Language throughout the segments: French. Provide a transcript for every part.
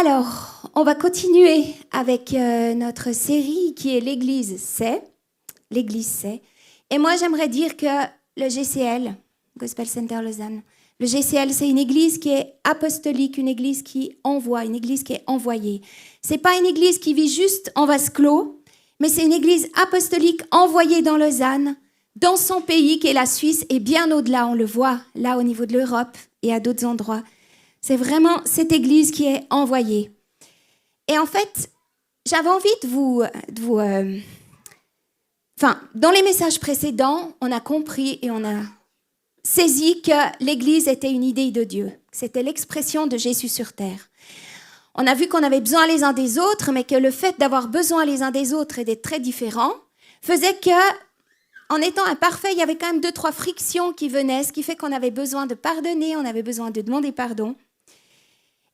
Alors, on va continuer avec notre série qui est l'Église sait. L'Église sait. Et moi, j'aimerais dire que le GCL, Gospel Center Lausanne, le GCL, c'est une église qui est apostolique, une église qui envoie, une église qui est envoyée. C'est pas une église qui vit juste en vase clos, mais c'est une église apostolique envoyée dans Lausanne, dans son pays qui est la Suisse, et bien au-delà, on le voit là au niveau de l'Europe et à d'autres endroits. C'est vraiment cette église qui est envoyée. Et en fait, j'avais envie de vous dans les messages précédents, on a compris et on a saisi que l'Église était une idée de Dieu. C'était l'expression de Jésus sur terre. On a vu qu'on avait besoin les uns des autres, mais que le fait d'avoir besoin les uns des autres et d'être très différents faisait que, en étant imparfait, il y avait quand même 2-3 frictions qui venaient, ce qui fait qu'on avait besoin de pardonner, on avait besoin de demander pardon.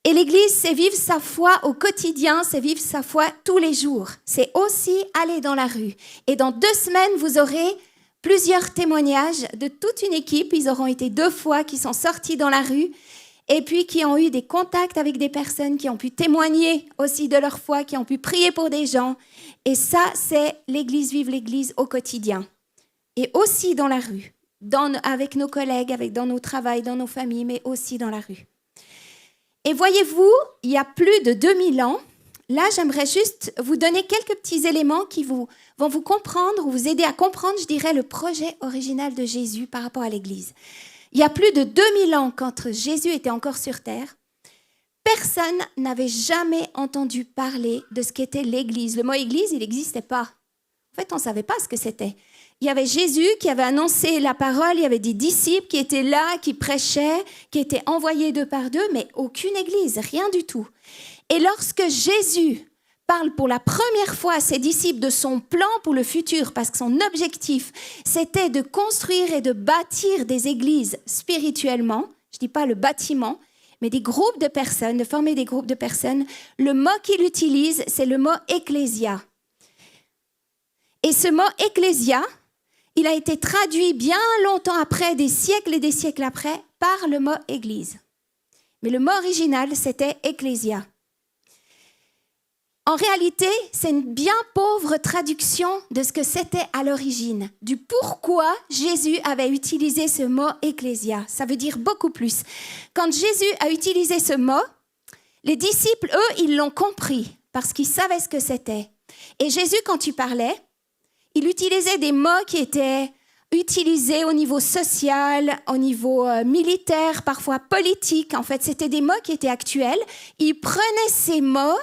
Et l'Église, c'est vivre sa foi au quotidien, c'est vivre sa foi tous les jours. C'est aussi aller dans la rue. Et dans 2 semaines, vous aurez plusieurs témoignages de toute une équipe. Ils auront été 2 fois qui sont sortis dans la rue et puis qui ont eu des contacts avec des personnes, qui ont pu témoigner aussi de leur foi, qui ont pu prier pour des gens. Et ça, c'est l'Église, vivre l'Église au quotidien. Et aussi dans la rue, avec nos collègues, dans nos travails, dans nos familles, mais aussi dans la rue. Et voyez-vous, il y a plus de 2000 ans, là, j'aimerais juste vous donner quelques petits éléments qui vont vous comprendre ou vous aider à comprendre, je dirais, le projet original de Jésus par rapport à l'Église. Il y a plus de 2000 ans, quand Jésus était encore sur terre, personne n'avait jamais entendu parler de ce qu'était l'Église. Le mot Église, il n'existait pas. En fait, on ne savait pas ce que c'était. Il y avait Jésus qui avait annoncé la parole, il y avait des disciples qui étaient là, qui prêchaient, qui étaient envoyés 2 par 2, mais aucune église, rien du tout. Et lorsque Jésus parle pour la première fois à ses disciples de son plan pour le futur, parce que son objectif, c'était de construire et de bâtir des églises spirituellement, je ne dis pas le bâtiment, mais des groupes de personnes, de former des groupes de personnes, le mot qu'il utilise, c'est le mot « ecclésia ». Et ce mot « ecclésia », il a été traduit bien longtemps après, des siècles et des siècles après, par le mot « église ». Mais le mot original, c'était « ecclésia ». En réalité, c'est une bien pauvre traduction de ce que c'était à l'origine, du pourquoi Jésus avait utilisé ce mot « ecclésia ». Ça veut dire beaucoup plus. Quand Jésus a utilisé ce mot, les disciples, eux, ils l'ont compris parce qu'ils savaient ce que c'était. Et Jésus, quand il parlait, il utilisait des mots qui étaient utilisés au niveau social, au niveau militaire, parfois politique. En fait, c'était des mots qui étaient actuels. Il prenait ces mots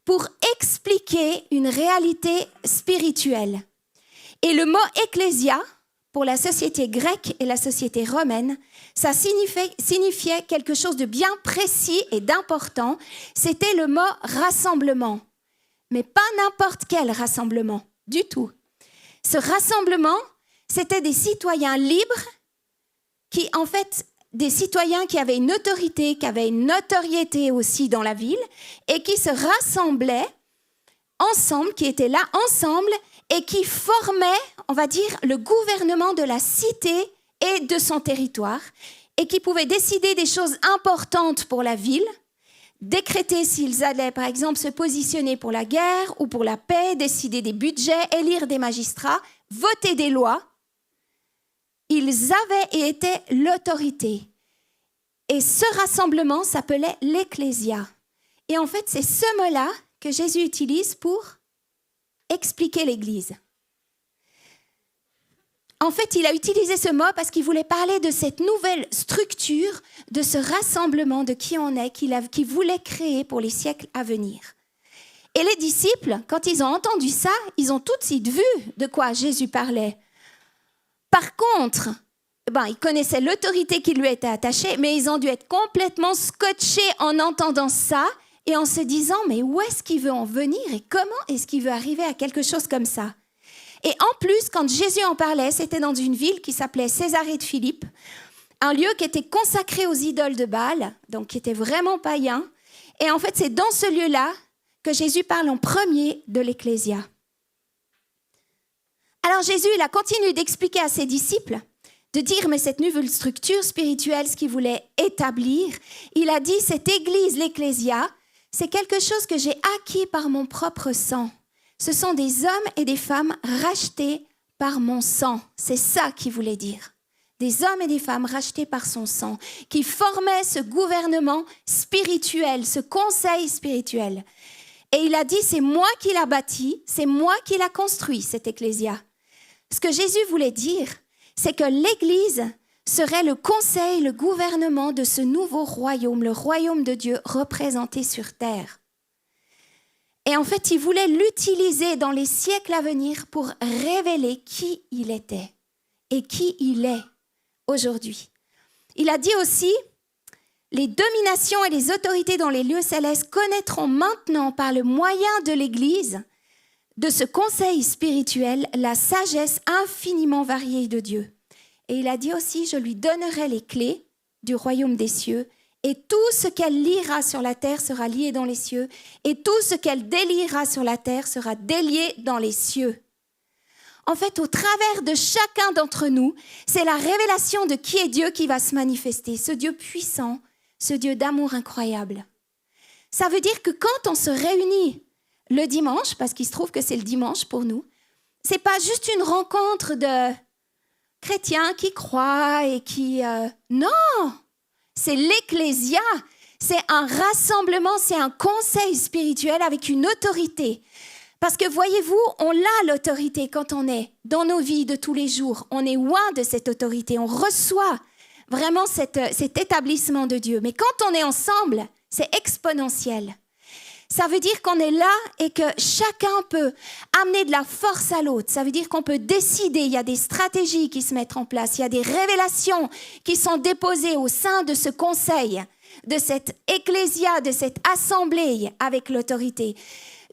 pour expliquer une réalité spirituelle. Et le mot « ecclésia », pour la société grecque et la société romaine, ça signifiait quelque chose de bien précis et d'important. C'était le mot « rassemblement ». Mais pas n'importe quel rassemblement, du tout. Ce rassemblement, c'était des citoyens libres des citoyens qui avaient une autorité, qui avaient une notoriété aussi dans la ville et qui se rassemblaient ensemble, qui étaient là ensemble et qui formaient, on va dire, le gouvernement de la cité et de son territoire et qui pouvaient décider des choses importantes pour la ville, décréter s'ils allaient, par exemple, se positionner pour la guerre ou pour la paix, décider des budgets, élire des magistrats, voter des lois. Ils avaient et étaient l'autorité. Et ce rassemblement s'appelait l'ecclésia. Et en fait, c'est ce mot-là que Jésus utilise pour expliquer l'Église. En fait, il a utilisé ce mot parce qu'il voulait parler de cette nouvelle structure, de ce rassemblement, de qui on est, qu'il voulait créer pour les siècles à venir. Et les disciples, quand ils ont entendu ça, ils ont tout de suite vu de quoi Jésus parlait. Par contre, ils connaissaient l'autorité qui lui était attachée, mais ils ont dû être complètement scotchés en entendant ça et en se disant « mais où est-ce qu'il veut en venir et comment est-ce qu'il veut arriver à quelque chose comme ça ?» Et en plus, quand Jésus en parlait, c'était dans une ville qui s'appelait Césarée de Philippe, un lieu qui était consacré aux idoles de Baal, donc qui était vraiment païen. Et en fait, c'est dans ce lieu-là que Jésus parle en premier de l'Ecclésia. Alors Jésus, il a continué d'expliquer à ses disciples, de dire, mais cette nouvelle structure spirituelle, ce qu'il voulait établir, il a dit, cette église, l'Ecclésia, c'est quelque chose que j'ai acquis par mon propre sang. Ce sont des hommes et des femmes rachetés par mon sang. C'est ça qu'il voulait dire. Des hommes et des femmes rachetés par son sang, qui formaient ce gouvernement spirituel, ce conseil spirituel. Et il a dit, c'est moi qui l'a bâti, c'est moi qui l'a construit, cette ecclésia. Ce que Jésus voulait dire, c'est que l'Église serait le conseil, le gouvernement de ce nouveau royaume, le royaume de Dieu représenté sur terre. Et en fait, il voulait l'utiliser dans les siècles à venir pour révéler qui il était et qui il est aujourd'hui. Il a dit aussi, les dominations et les autorités dans les lieux célestes connaîtront maintenant par le moyen de l'Église, de ce conseil spirituel, la sagesse infiniment variée de Dieu. Et il a dit aussi, je lui donnerai les clés du royaume des cieux, et tout ce qu'elle liera sur la terre sera lié dans les cieux, et tout ce qu'elle déliera sur la terre sera délié dans les cieux. En fait, au travers de chacun d'entre nous, c'est la révélation de qui est Dieu qui va se manifester, ce Dieu puissant, ce Dieu d'amour incroyable. Ça veut dire que quand on se réunit le dimanche, parce qu'il se trouve que c'est le dimanche pour nous, c'est pas juste une rencontre de chrétiens qui croient et qui... Non, c'est l'ecclésia, c'est un rassemblement, c'est un conseil spirituel avec une autorité. Parce que voyez-vous, on a l'autorité quand on est dans nos vies de tous les jours. On est loin de cette autorité, on reçoit vraiment cet établissement de Dieu. Mais quand on est ensemble, c'est exponentiel. Ça veut dire qu'on est là et que chacun peut amener de la force à l'autre. Ça veut dire qu'on peut décider, il y a des stratégies qui se mettent en place, il y a des révélations qui sont déposées au sein de ce conseil, de cette ecclésia, de cette assemblée avec l'autorité.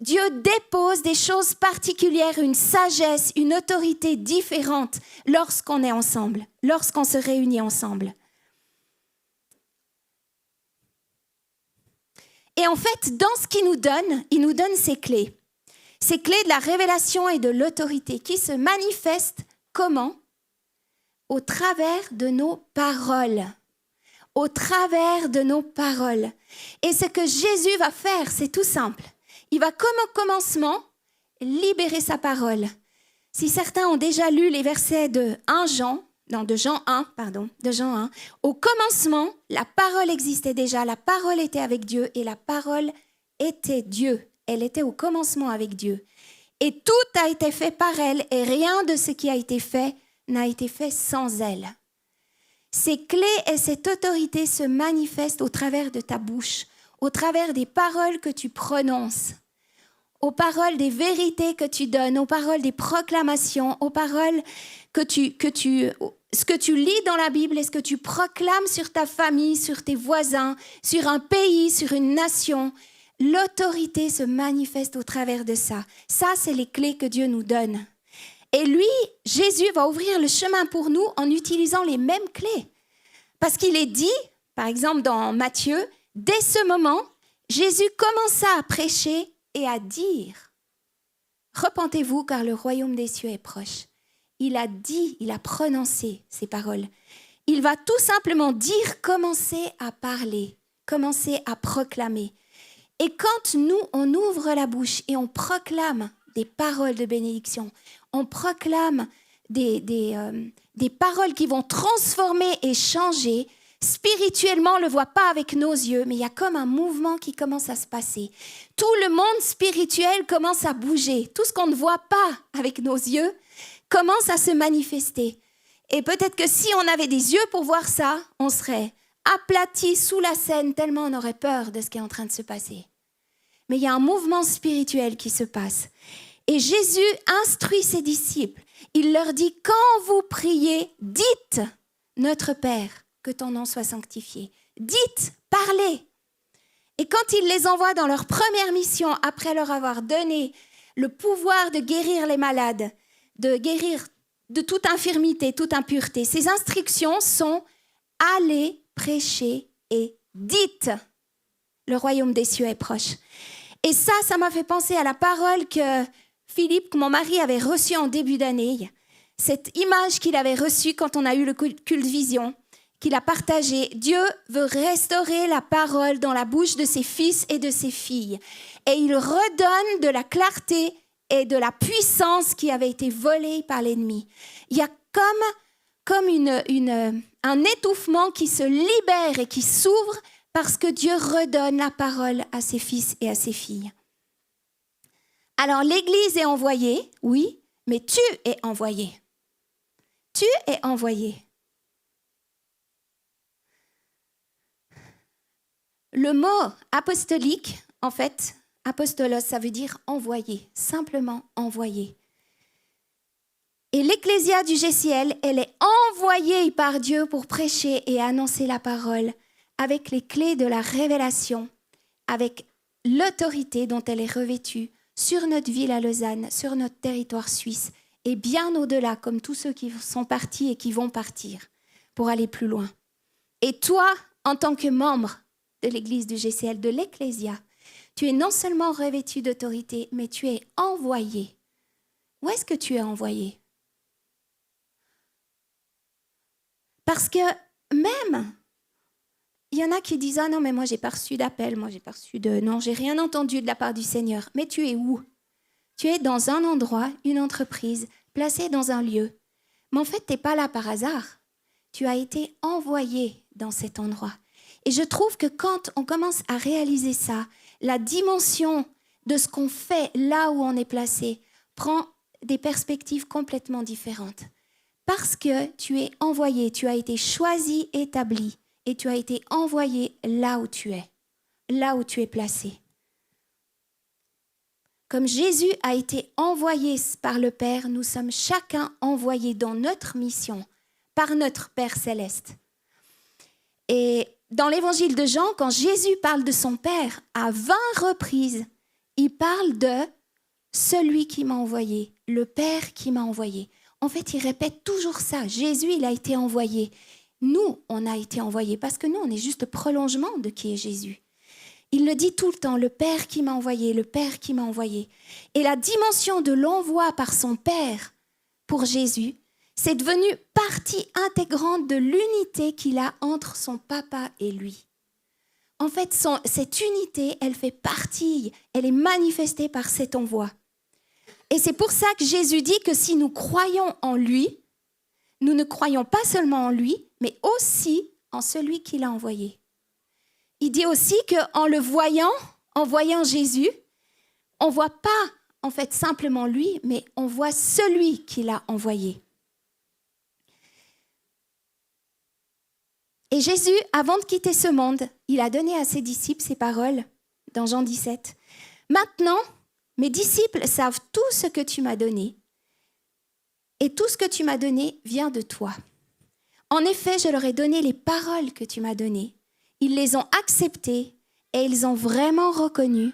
Dieu dépose des choses particulières, une sagesse, une autorité différente lorsqu'on est ensemble, lorsqu'on se réunit ensemble. Et en fait, dans ce qu'il nous donne, il nous donne ces clés. Ces clés de la révélation et de l'autorité qui se manifestent comment ? Au travers de nos paroles. Au travers de nos paroles. Et ce que Jésus va faire, c'est tout simple. Il va comme au commencement libérer sa parole. Si certains ont déjà lu les versets de Jean 1, au commencement, la parole existait déjà, la parole était avec Dieu et la parole était Dieu. Elle était au commencement avec Dieu. Et tout a été fait par elle et rien de ce qui a été fait n'a été fait sans elle. Ces clés et cette autorité se manifestent au travers de ta bouche, au travers des paroles que tu prononces, aux paroles des vérités que tu donnes, aux paroles des proclamations, aux paroles ce que tu lis dans la Bible et ce que tu proclames sur ta famille, sur tes voisins, sur un pays, sur une nation. L'autorité se manifeste au travers de ça. Ça, c'est les clés que Dieu nous donne. Et lui, Jésus va ouvrir le chemin pour nous en utilisant les mêmes clés. Parce qu'il est dit, par exemple dans Matthieu, dès ce moment, Jésus commença à prêcher et à dire « Repentez-vous car le royaume des cieux est proche ». Il a dit, il a prononcé ces paroles. Il va tout simplement dire, commencer à parler, commencer à proclamer. Et quand nous, on ouvre la bouche et on proclame des paroles de bénédiction, on proclame des paroles qui vont transformer et changer, spirituellement, on ne le voit pas avec nos yeux, mais il y a comme un mouvement qui commence à se passer. Tout le monde spirituel commence à bouger. Tout ce qu'on ne voit pas avec nos yeux commence à se manifester. Et peut-être que si on avait des yeux pour voir ça, on serait aplati sous la scène tellement on aurait peur de ce qui est en train de se passer. Mais il y a un mouvement spirituel qui se passe. Et Jésus instruit ses disciples. Il leur dit, quand vous priez, dites, notre Père, que ton nom soit sanctifié. Dites, parlez. Et quand il les envoie dans leur première mission, après leur avoir donné le pouvoir de guérir les malades, de guérir de toute infirmité, toute impureté, ces instructions sont « allez prêcher et dites, le royaume des cieux est proche ». Et ça m'a fait penser à la parole que Philippe, que mon mari, avait reçue en début d'année, cette image qu'il avait reçue quand on a eu le culte vision, qu'il a partagé, Dieu veut restaurer la parole dans la bouche de ses fils et de ses filles. Et il redonne de la clarté et de la puissance qui avait été volée par l'ennemi. Il y a comme un étouffement qui se libère et qui s'ouvre parce que Dieu redonne la parole à ses fils et à ses filles. Alors l'Église est envoyée, oui, mais tu es envoyé. Tu es envoyé. Le mot apostolique, en fait, apostolos, ça veut dire envoyé, simplement envoyé. Et l'Ecclésia du GCL, elle est envoyée par Dieu pour prêcher et annoncer la parole avec les clés de la révélation, avec l'autorité dont elle est revêtue sur notre ville à Lausanne, sur notre territoire suisse et bien au-delà, comme tous ceux qui sont partis et qui vont partir pour aller plus loin. Et toi, en tant que membre de l'Église du GCL, de l'Ecclésia, tu es non seulement revêtu d'autorité, mais tu es envoyé. Où est-ce que tu es envoyé? Parce que même, il y en a qui disent « Ah non, mais moi, j'ai pas reçu d'appel, moi, j'ai pas reçu de... Non, j'ai rien entendu de la part du Seigneur. » Mais tu es où? Tu es dans un endroit, une entreprise, placé dans un lieu. Mais en fait, tu n'es pas là par hasard. Tu as été envoyé dans cet endroit. Et je trouve que quand on commence à réaliser ça, la dimension de ce qu'on fait là où on est placé prend des perspectives complètement différentes. Parce que tu es envoyé, tu as été choisi, établi, et tu as été envoyé là où tu es placé. Comme Jésus a été envoyé par le Père, nous sommes chacun envoyés dans notre mission par notre Père céleste. Et dans l'évangile de Jean, quand Jésus parle de son Père à 20 reprises, il parle de celui qui m'a envoyé, le Père qui m'a envoyé. En fait, il répète toujours ça. Jésus, il a été envoyé. Nous, on a été envoyés parce que nous, on est juste le prolongement de qui est Jésus. Il le dit tout le temps, le Père qui m'a envoyé, le Père qui m'a envoyé. Et la dimension de l'envoi par son Père pour Jésus, c'est devenu partie intégrante de l'unité qu'il a entre son papa et lui. En fait, cette unité, elle fait partie, elle est manifestée par cet envoi. Et c'est pour ça que Jésus dit que si nous croyons en lui, nous ne croyons pas seulement en lui, mais aussi en celui qui l'a envoyé. Il dit aussi qu'en le voyant, en voyant Jésus, on ne voit pas en fait simplement lui, mais on voit celui qui l'a envoyé. Et Jésus, avant de quitter ce monde, il a donné à ses disciples ces paroles dans Jean 17. « Maintenant, mes disciples savent tout ce que tu m'as donné, et tout ce que tu m'as donné vient de toi. En effet, je leur ai donné les paroles que tu m'as données. Ils les ont acceptées et ils ont vraiment reconnu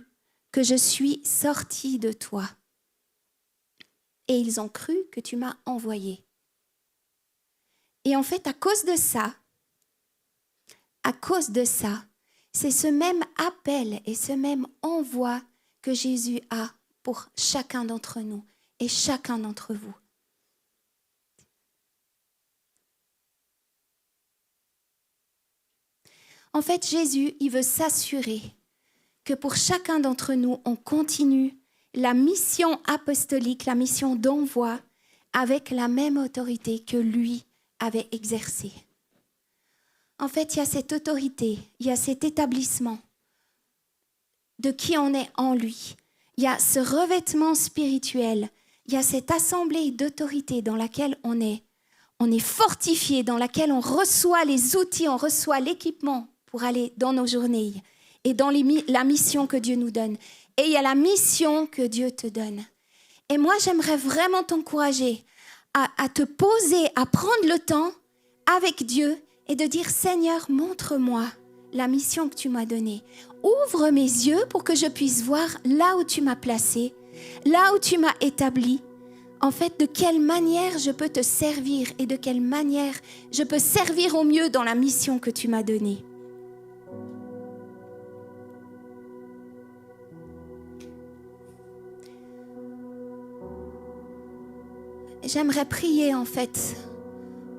que je suis sorti de toi. Et ils ont cru que tu m'as envoyé. » Et en fait, à cause de ça, c'est ce même appel et ce même envoi que Jésus a pour chacun d'entre nous et chacun d'entre vous. En fait, Jésus, il veut s'assurer que pour chacun d'entre nous, on continue la mission apostolique, la mission d'envoi, avec la même autorité que lui avait exercée. En fait, il y a cette autorité, il y a cet établissement de qui on est en lui. Il y a ce revêtement spirituel, il y a cette assemblée d'autorité dans laquelle on est fortifié, dans laquelle on reçoit les outils, on reçoit l'équipement pour aller dans nos journées et dans la mission que Dieu nous donne. Et il y a la mission que Dieu te donne. Et moi, j'aimerais vraiment t'encourager à te poser, à prendre le temps avec Dieu et de dire « Seigneur, montre-moi la mission que tu m'as donnée. Ouvre mes yeux pour que je puisse voir là où tu m'as placé, là où tu m'as établi. En fait, de quelle manière je peux te servir et de quelle manière je peux servir au mieux dans la mission que tu m'as donnée. » J'aimerais prier en fait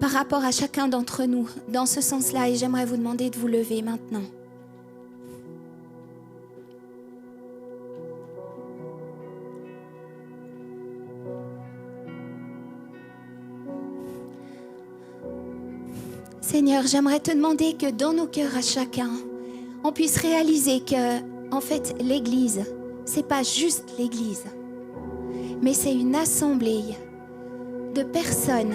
par rapport à chacun d'entre nous dans ce sens-là et j'aimerais vous demander de vous lever maintenant. Seigneur, j'aimerais te demander que dans nos cœurs à chacun, on puisse réaliser que, en fait, l'Église, c'est pas juste l'Église, mais c'est une assemblée de personnes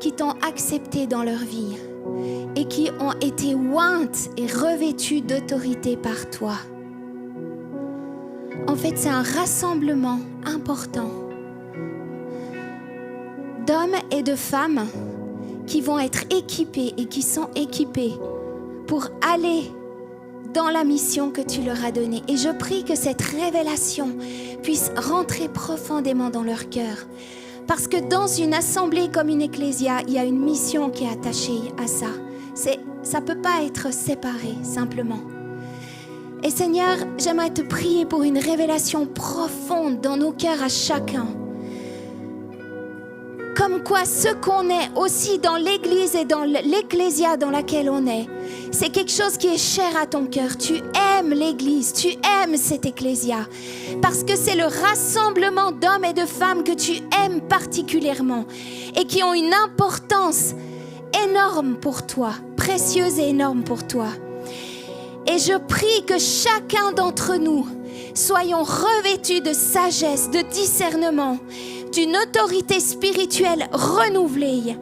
qui t'ont accepté dans leur vie et qui ont été ointes et revêtues d'autorité par toi. En fait, c'est un rassemblement important d'hommes et de femmes qui vont être équipés et qui sont équipés pour aller dans la mission que tu leur as donnée. Et je prie que cette révélation puisse rentrer profondément dans leur cœur. Parce que dans une assemblée comme une ecclésia, il y a une mission qui est attachée à ça. Ça ne peut pas être séparé, simplement. Et Seigneur, j'aimerais te prier pour une révélation profonde dans nos cœurs à chacun. Comme quoi ce qu'on est aussi dans l'Église et dans l'Ecclésia dans laquelle on est, c'est quelque chose qui est cher à ton cœur. Tu aimes l'Église, tu aimes cette Ecclésia, parce que c'est le rassemblement d'hommes et de femmes que tu aimes particulièrement et qui ont une importance énorme pour toi, précieuse et énorme pour toi. Et je prie que chacun d'entre nous soyons revêtus de sagesse, de discernement, d'une autorité spirituelle renouvelée,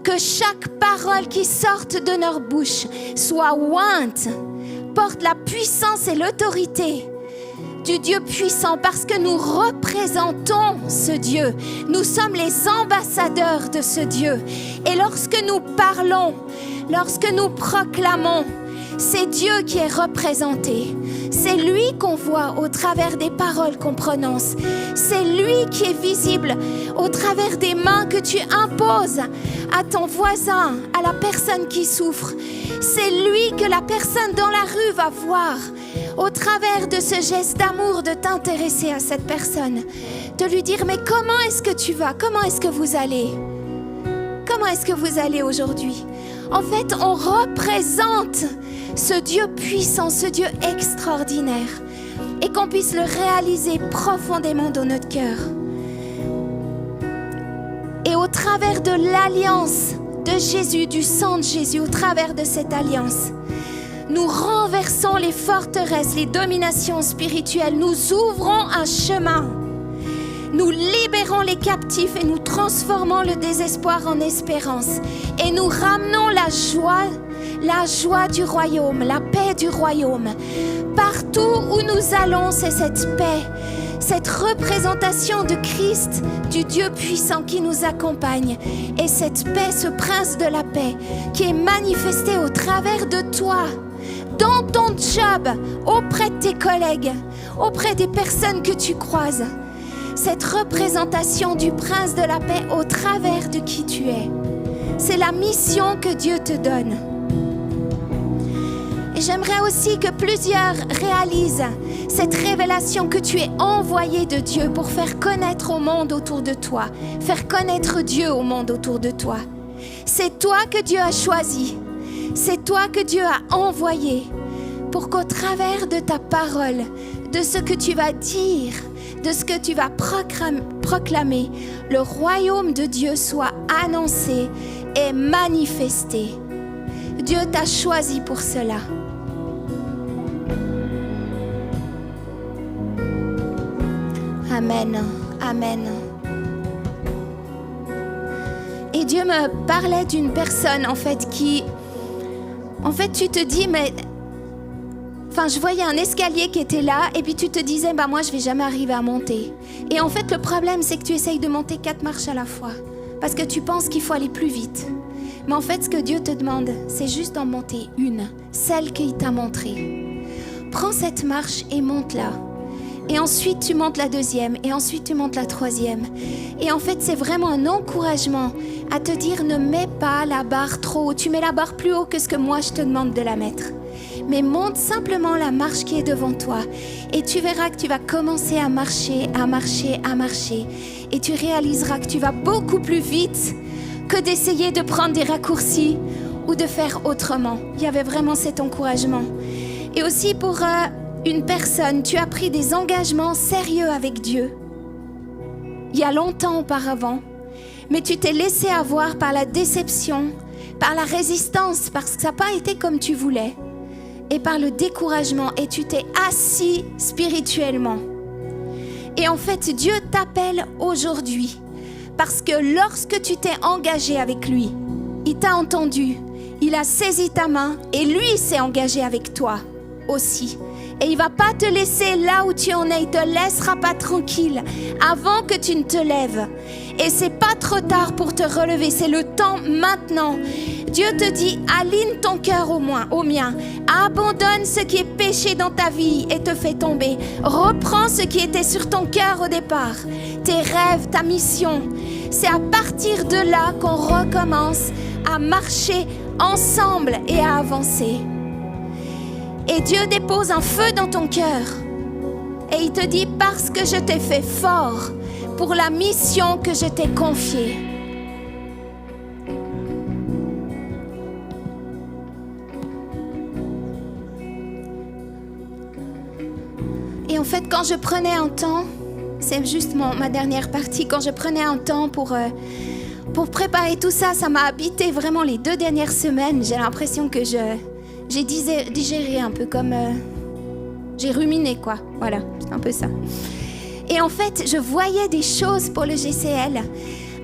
que chaque parole qui sorte de leur bouche soit ointe, porte la puissance et l'autorité du Dieu puissant, parce que nous représentons ce Dieu. Nous sommes les ambassadeurs de ce Dieu. Et lorsque nous parlons, lorsque nous proclamons, c'est Dieu qui est représenté. C'est lui qu'on voit au travers des paroles qu'on prononce. C'est lui qui est visible au travers des mains que tu imposes à ton voisin, à la personne qui souffre. C'est lui que la personne dans la rue va voir au travers de ce geste d'amour, de t'intéresser à cette personne, de lui dire « Mais comment est-ce que tu vas? Comment est-ce que vous allez? Comment est-ce que vous allez aujourd'hui ?» En fait, on représente ce Dieu puissant, ce Dieu extraordinaire, et qu'on puisse le réaliser profondément dans notre cœur. Et au travers de l'alliance de Jésus, du sang de Jésus, au travers de cette alliance, nous renversons les forteresses, les dominations spirituelles, nous ouvrons un chemin, nous libérons les captifs et nous transformons le désespoir en espérance, et nous ramenons la joie du royaume, la paix du royaume. Partout où nous allons, c'est cette paix, cette représentation de Christ, du Dieu puissant qui nous accompagne. Et cette paix, ce prince de la paix, qui est manifesté au travers de toi, dans ton job, auprès de tes collègues, auprès des personnes que tu croises. Cette représentation du prince de la paix au travers de qui tu es. C'est la mission que Dieu te donne. Et j'aimerais aussi que plusieurs réalisent cette révélation que tu es envoyé de Dieu pour faire connaître au monde autour de toi, faire connaître Dieu au monde autour de toi. C'est toi que Dieu a choisi, c'est toi que Dieu a envoyé pour qu'au travers de ta parole, de ce que tu vas dire, de ce que tu vas proclamer, le royaume de Dieu soit annoncé et manifesté. Dieu t'a choisi pour cela. Amen, amen. Et Dieu me parlait d'une personne, en fait, qui... En fait, tu te dis, mais... Enfin, je voyais un escalier qui était là, et puis tu te disais, moi, je vais jamais arriver à monter. Et en fait, le problème, c'est que tu essayes de monter 4 marches à la fois, parce que tu penses qu'il faut aller plus vite. Mais en fait, ce que Dieu te demande, c'est juste d'en monter une, celle qu'il t'a montrée. Prends cette marche et monte-la. Et ensuite, tu montes la deuxième, et ensuite, tu montes la troisième. Et en fait, c'est vraiment un encouragement à te dire, ne mets pas la barre trop haut. Tu mets la barre plus haut que ce que moi, je te demande de la mettre. Mais monte simplement la marche qui est devant toi. Et tu verras que tu vas commencer à marcher, à marcher, à marcher. Et tu réaliseras que tu vas beaucoup plus vite que d'essayer de prendre des raccourcis ou de faire autrement. Il y avait vraiment cet encouragement. Et aussi pour une personne, tu as pris des engagements sérieux avec Dieu. Il y a longtemps auparavant, mais tu t'es laissé avoir par la déception, par la résistance, parce que ça n'a pas été comme tu voulais, et par le découragement, et tu t'es assis spirituellement. Et en fait, Dieu t'appelle aujourd'hui, parce que lorsque tu t'es engagé avec lui, il t'a entendu, il a saisi ta main, et lui s'est engagé avec toi aussi. Et il ne va pas te laisser là où tu en es, il ne te laissera pas tranquille avant que tu ne te lèves. Et ce n'est pas trop tard pour te relever, c'est le temps maintenant. Dieu te dit, aligne ton cœur au mien, abandonne ce qui est péché dans ta vie et te fait tomber. Reprends ce qui était sur ton cœur au départ, tes rêves, ta mission. C'est à partir de là qu'on recommence à marcher ensemble et à avancer. Et Dieu dépose un feu dans ton cœur. Et il te dit, parce que je t'ai fait fort pour la mission que je t'ai confiée. Et en fait, quand je prenais un temps, c'est juste ma dernière partie, quand je prenais un temps pour préparer tout ça, ça m'a habité vraiment les 2 dernières semaines. J'ai l'impression que j'ai digéré un peu comme... j'ai ruminé, quoi. Voilà, c'est un peu ça. Et en fait, je voyais des choses pour le GCL.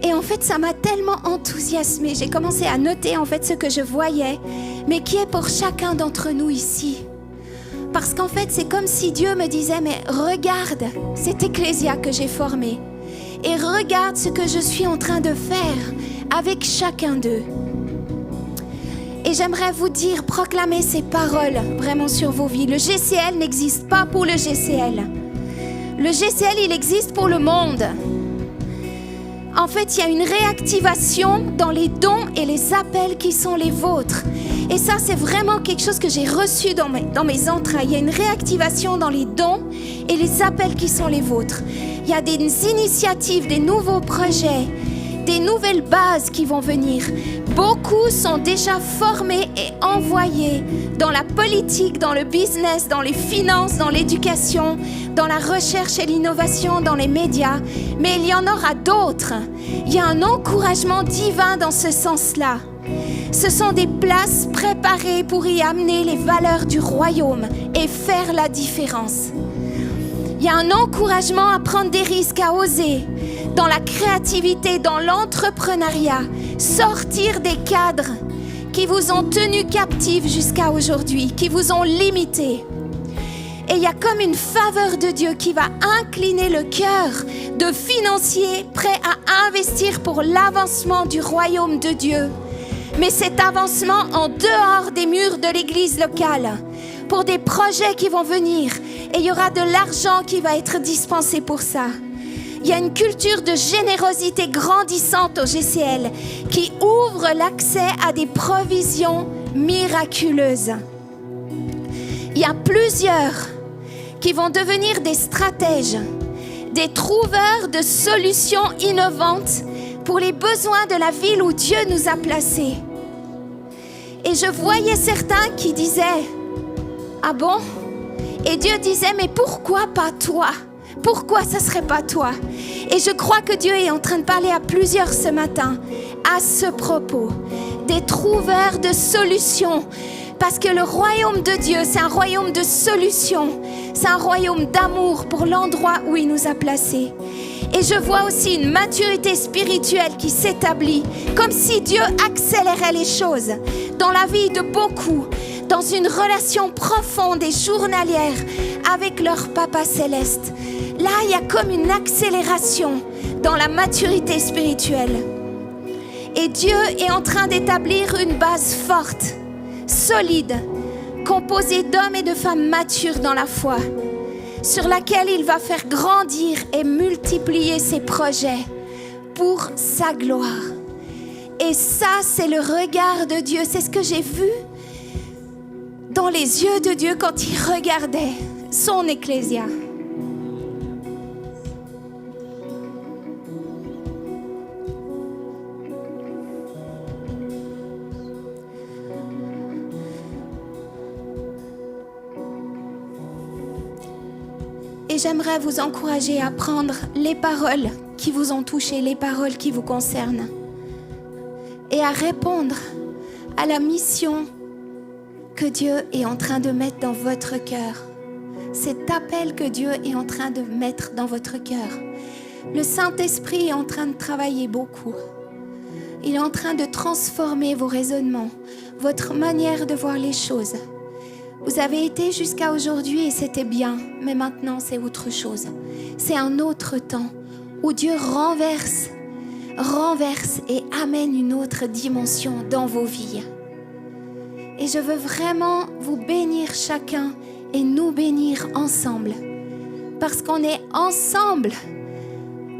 Et en fait, ça m'a tellement enthousiasmée. J'ai commencé à noter en fait ce que je voyais, mais qui est pour chacun d'entre nous ici. Parce qu'en fait, c'est comme si Dieu me disait, mais regarde cette ecclésia que j'ai formée. Et regarde ce que je suis en train de faire avec chacun d'eux. Et j'aimerais vous dire, proclamer ces paroles vraiment sur vos vies. Le GCL n'existe pas pour le GCL. Le GCL, il existe pour le monde. En fait, il y a une réactivation dans les dons et les appels qui sont les vôtres. Et ça, c'est vraiment quelque chose que j'ai reçu dans mes entrailles. Il y a une réactivation dans les dons et les appels qui sont les vôtres. Il y a des initiatives, des nouveaux projets, des nouvelles bases qui vont venir. Beaucoup sont déjà formés et envoyés dans la politique, dans le business, dans les finances, dans l'éducation, dans la recherche et l'innovation, dans les médias. Mais il y en aura d'autres. Il y a un encouragement divin dans ce sens-là. Ce sont des places préparées pour y amener les valeurs du royaume et faire la différence. Il y a un encouragement à prendre des risques, à oser, dans la créativité, dans l'entrepreneuriat, sortir des cadres qui vous ont tenus captifs jusqu'à aujourd'hui, qui vous ont limités. Et il y a comme une faveur de Dieu qui va incliner le cœur de financiers prêts à investir pour l'avancement du royaume de Dieu. Mais cet avancement en dehors des murs de l'église locale, pour des projets qui vont venir, et il y aura de l'argent qui va être dispensé pour ça. Il y a une culture de générosité grandissante au GCL qui ouvre l'accès à des provisions miraculeuses. Il y a plusieurs qui vont devenir des stratèges, des trouveurs de solutions innovantes pour les besoins de la ville où Dieu nous a placés. Et je voyais certains qui disaient, ah bon? Et Dieu disait, mais pourquoi pas toi? Pourquoi ça ne serait pas toi? Et je crois que Dieu est en train de parler à plusieurs ce matin à ce propos. Des trouveurs de solutions. Parce que le royaume de Dieu, c'est un royaume de solutions. C'est un royaume d'amour pour l'endroit où il nous a placés. Et je vois aussi une maturité spirituelle qui s'établit. Comme si Dieu accélérait les choses dans la vie de beaucoup. Dans une relation profonde et journalière avec leur Papa Céleste. Là, il y a comme une accélération dans la maturité spirituelle. Et Dieu est en train d'établir une base forte, solide, composée d'hommes et de femmes matures dans la foi, sur laquelle il va faire grandir et multiplier ses projets pour sa gloire. Et ça, c'est le regard de Dieu. C'est ce que j'ai vu dans les yeux de Dieu quand il regardait son ecclésia. j'aimerais vous encourager à prendre les paroles qui vous ont touché, les paroles qui vous concernent, et à répondre à la mission que Dieu est en train de mettre dans votre cœur. Cet appel que Dieu est en train de mettre dans votre cœur. Le Saint-Esprit est en train de travailler beaucoup. Il est en train de transformer vos raisonnements, votre manière de voir les choses. Vous avez été jusqu'à aujourd'hui et c'était bien, mais maintenant c'est autre chose. C'est un autre temps où Dieu renverse et amène une autre dimension dans vos vies. Et je veux vraiment vous bénir chacun et nous bénir ensemble. Parce qu'on est ensemble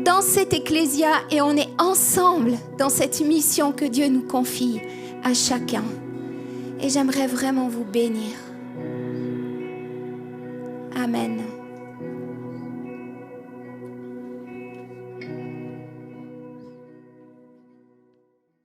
dans cette ecclésia et on est ensemble dans cette mission que Dieu nous confie à chacun. Et j'aimerais vraiment vous bénir. Amen.